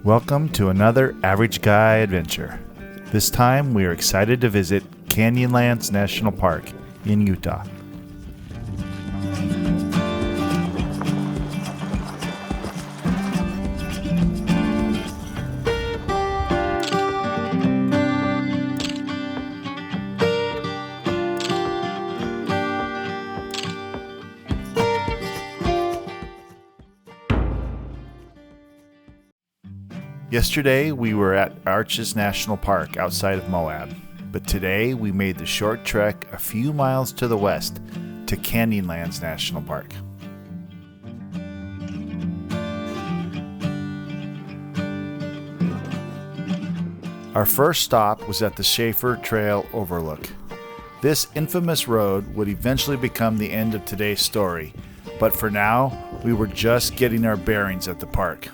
Welcome to another Average Guy adventure. This time we are excited to visit Canyonlands National Park in Utah. Yesterday, we were at Arches National Park outside of Moab, but today we made the short trek a few miles to the west to Canyonlands National Park. Our first stop was at the Shafer Trail overlook. This infamous road would eventually become the end of today's story, but for now, we were just getting our bearings at the park.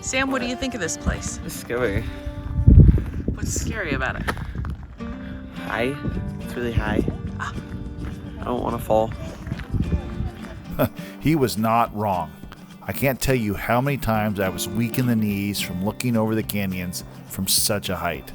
Sam, what do you think of this place? It's scary. What's scary about it? High. It's really high. I don't want to fall. He was not wrong. I can't tell you how many times I was weak in the knees from looking over the canyons from such a height.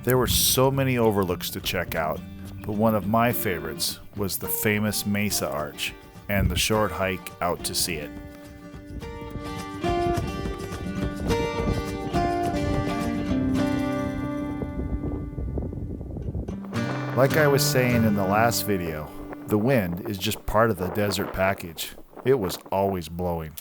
There were so many overlooks to check out, but one of my favorites was the famous Mesa Arch and the short hike out to see it. Like I was saying in the last video, the wind is just part of the desert package. It was always blowing.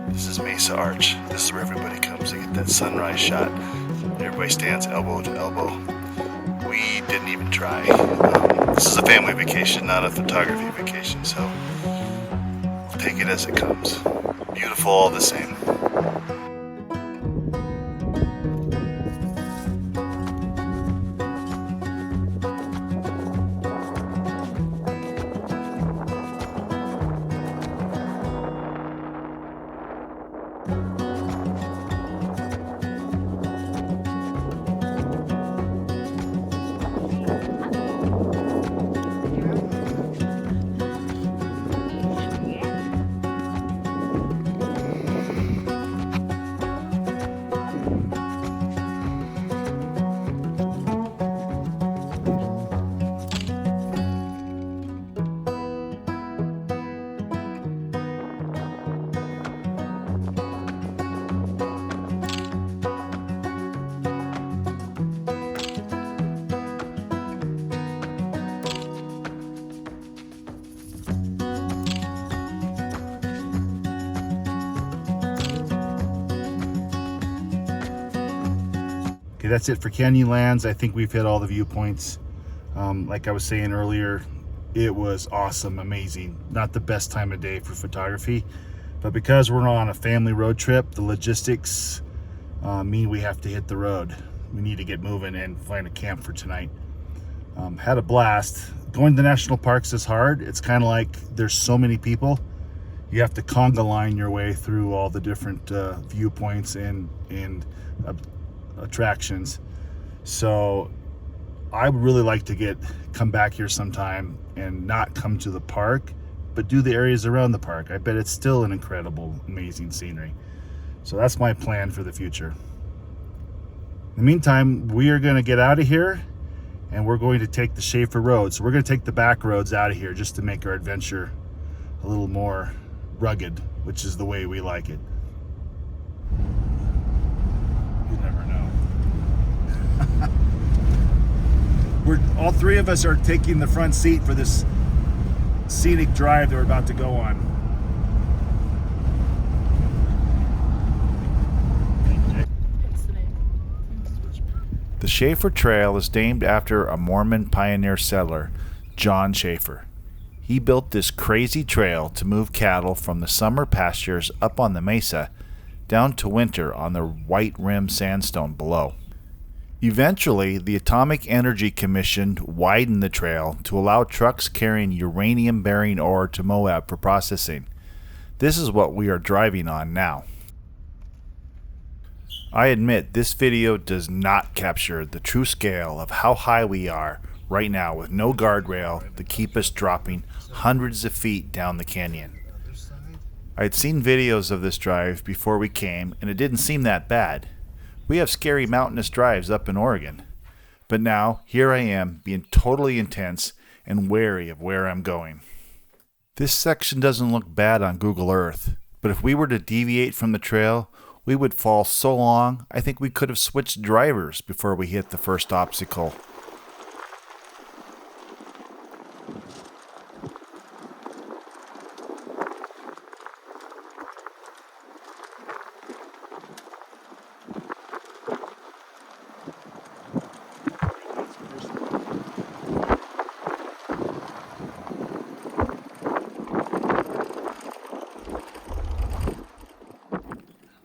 This is Mesa Arch. This is where everybody comes to get that sunrise shot. Everybody stands elbow to elbow. We didn't even try. This is a family vacation, not a photography vacation, so we'll take it as it comes. Beautiful all the same. Okay, that's it for Canyonlands. I think we've hit all the viewpoints. Like I was saying earlier, it was awesome, amazing. Not the best time of day for photography, but because we're on a family road trip, the logistics mean we have to hit the road. We need to get moving and find a camp for tonight. Had a blast. Going to the national parks is hard. It's kind of like there's so many people. You have to conga line your way through all the different viewpoints and attractions. So I would really like to come back here sometime and not come to the park, but do the areas around the park. I bet it's still an incredible, amazing scenery. So that's my plan for the future. In the meantime, we are going to get out of here and we're going to take the Shafer Road. So we're going to take the back roads out of here just to make our adventure a little more rugged, which is the way we like it. You never know. All three of us are taking the front seat for this scenic drive that we're about to go on. The Shafer Trail is named after a Mormon pioneer settler, John Schaefer. He built this crazy trail to move cattle from the summer pastures up on the Mesa down to winter on the white rim sandstone below. Eventually, the Atomic Energy Commission widened the trail to allow trucks carrying uranium-bearing ore to Moab for processing. This is what we are driving on now. I admit this video does not capture the true scale of how high we are right now with no guardrail to keep us dropping hundreds of feet down the canyon. I had seen videos of this drive before we came and it didn't seem that bad. We have scary mountainous drives up in Oregon. But now, here I am being totally intense and wary of where I'm going. This section doesn't look bad on Google Earth, but if we were to deviate from the trail, we would fall so long, I think we could have switched drivers before we hit the first obstacle.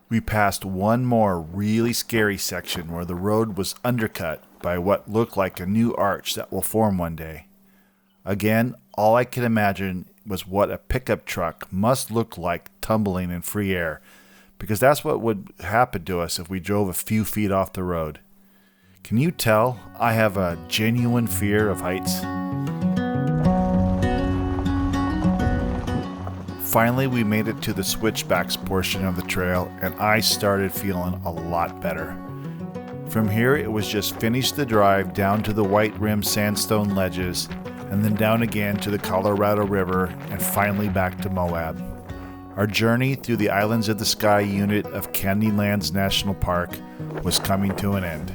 We passed one more really scary section where the road was undercut by what looked like a new arch that will form one day. Again, all I could imagine was what a pickup truck must look like tumbling in free air, because that's what would happen to us if we drove a few feet off the road. Can you tell I have a genuine fear of heights? Finally, we made it to the switchbacks portion of the trail, and I started feeling a lot better. From here, it was just finish the drive down to the white rim sandstone ledges, and then down again to the Colorado River, and finally back to Moab. Our journey through the Islands of the Sky unit of Canyonlands National Park was coming to an end.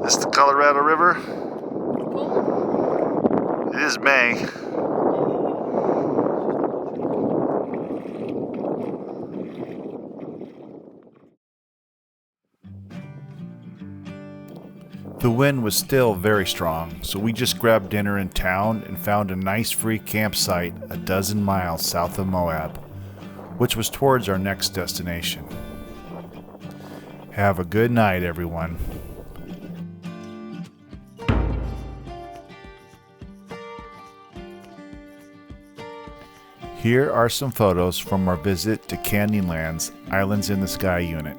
This is the Colorado River. It is May. The wind was still very strong, so we just grabbed dinner in town and found a nice free campsite a dozen miles south of Moab, which was towards our next destination. Have a good night, everyone. Here are some photos from our visit to Canyonlands Islands in the Sky unit.